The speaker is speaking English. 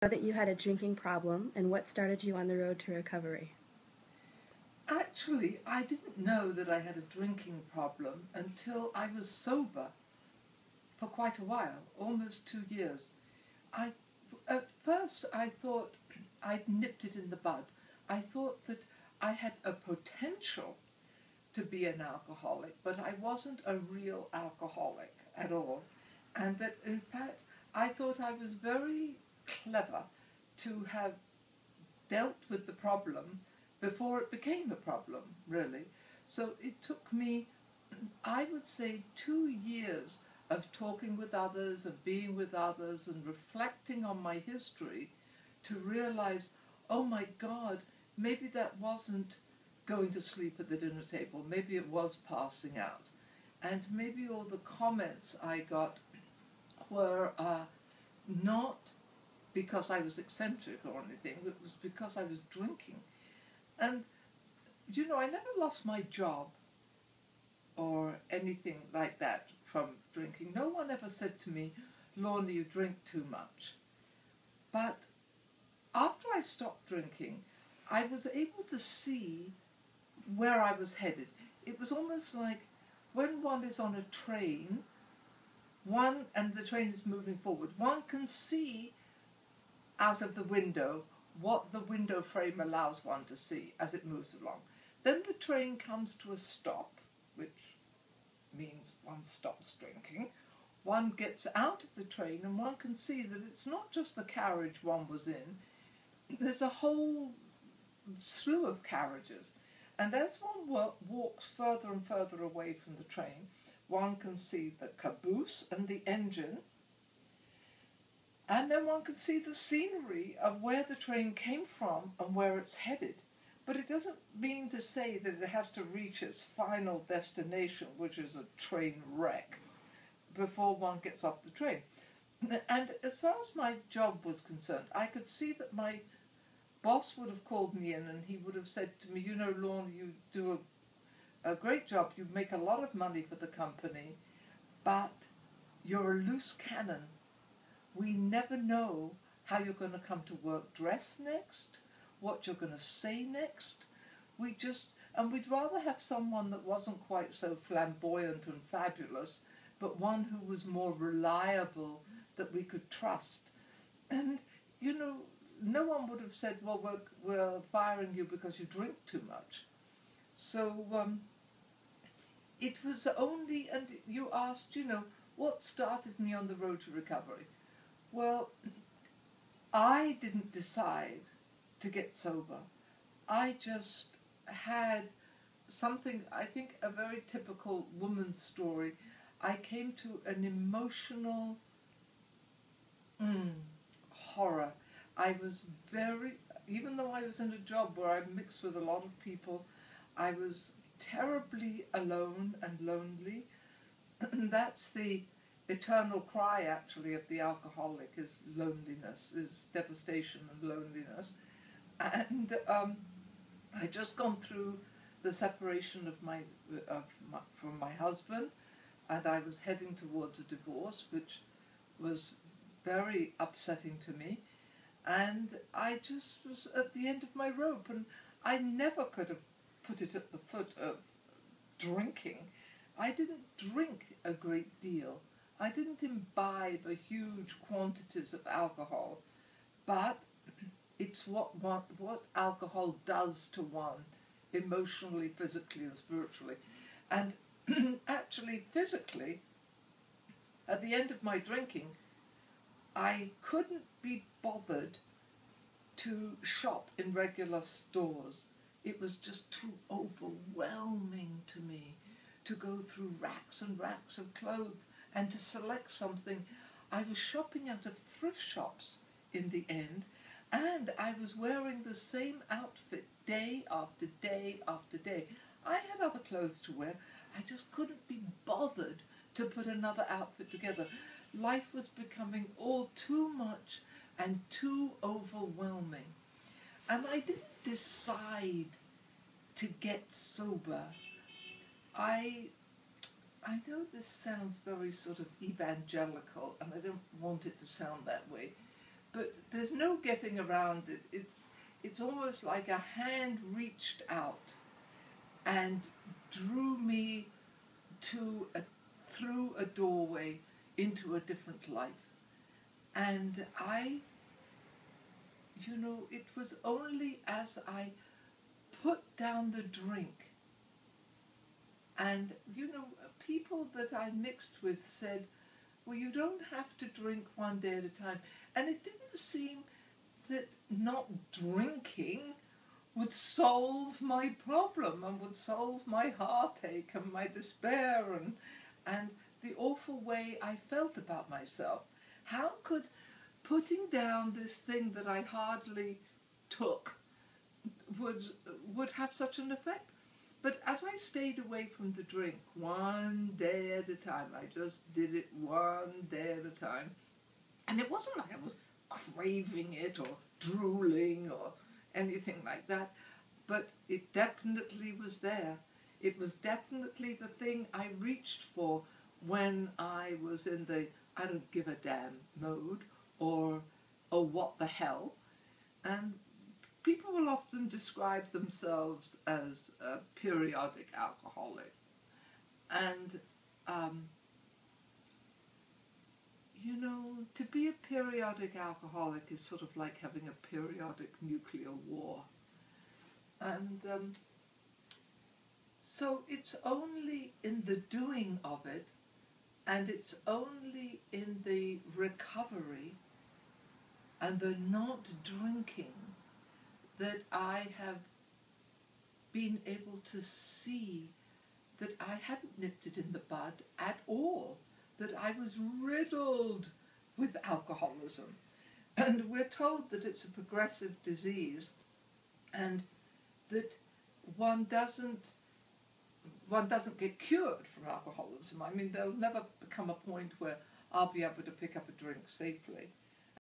That you had a drinking problem, and what started you on the road to recovery? Actually, I didn't know that I had a drinking problem until I was sober for quite a while, almost 2 years. I, at first, I thought I'd nipped it in the bud. I thought that I had a potential to be an alcoholic, but I wasn't a real alcoholic at all. And that, in fact, I thought I was very clever to have dealt with the problem before it became a problem, really. So it took me, I would say, 2 years of talking with others, of being with others, and reflecting on my history to realize, oh my God, maybe that wasn't going to sleep at the dinner table. Maybe it was passing out. And maybe all the comments I got were not because I was eccentric or anything, it was because I was drinking. And, I never lost my job or anything like that from drinking. No one ever said to me, Lorna, you drink too much. But after I stopped drinking, I was able to see where I was headed. It was almost like when one is on a train, and the train is moving forward, one can see out of the window what the window frame allows one to see as it moves along. Then the train comes to a stop, which means one stops drinking. One gets out of the train and one can see that it's not just the carriage one was in, there's a whole slew of carriages. And as one walks further and further away from the train, one can see the caboose and the engine, and then one can see the scenery of where the train came from and where it's headed. But it doesn't mean to say that it has to reach its final destination, which is a train wreck, before one gets off the train. And as far as my job was concerned, I could see that my boss would have called me in and he would have said to me, Lorna, you do a great job, you make a lot of money for the company, but you're a loose cannon. We never know how you're going to come to work dressed next, what you're going to say next. And we'd rather have someone that wasn't quite so flamboyant and fabulous, but one who was more reliable, that we could trust. And, no one would have said, well, we're firing you because you drink too much. So it was only, and you asked, what started me on the road to recovery? Well, I didn't decide to get sober. I just had something, I think, a very typical woman's story. I came to an emotional horror. I was even though I was in a job where I mixed with a lot of people, I was terribly alone and lonely. And that's the eternal cry, actually, of the alcoholic, is loneliness, is devastation and loneliness. And I'd just gone through the separation from my husband, and I was heading towards a divorce, which was very upsetting to me. And I just was at the end of my rope, and I never could have put it at the foot of drinking. I didn't drink a great deal. I didn't imbibe a huge quantities of alcohol, but it's what alcohol does to one, emotionally, physically, and spiritually. And actually, physically, at the end of my drinking, I couldn't be bothered to shop in regular stores. It was just too overwhelming to me to go through racks and racks of clothes and to select something. I was shopping out of thrift shops in the end, and I was wearing the same outfit day after day after day. I had other clothes to wear. I just couldn't be bothered to put another outfit together. Life was becoming all too much and too overwhelming. And I didn't decide to get sober. I know this sounds very sort of evangelical, and I don't want it to sound that way. but there's no getting around it. It's almost like a hand reached out and drew me through a doorway into a different life. And it was only as I put down the drink, and, people that I mixed with said, well, you don't have to drink one day at a time. And it didn't seem that not drinking would solve my problem and would solve my heartache and my despair and the awful way I felt about myself. How could putting down this thing that I hardly took would have such an effect? But as I stayed away from the drink one day at a time, I just did it one day at a time, and it wasn't like I was craving it or drooling or anything like that, but it definitely was there. It was definitely the thing I reached for when I was in the I don't give a damn mode, or what the hell. And people will often describe themselves as a periodic alcoholic. And, to be a periodic alcoholic is sort of like having a periodic nuclear war. And so it's only in the doing of it, and it's only in the recovery and the not drinking that I have been able to see that I hadn't nipped it in the bud at all, that I was riddled with alcoholism. And we're told that it's a progressive disease and that one doesn't get cured from alcoholism. I mean, there'll never become a point where I'll be able to pick up a drink safely.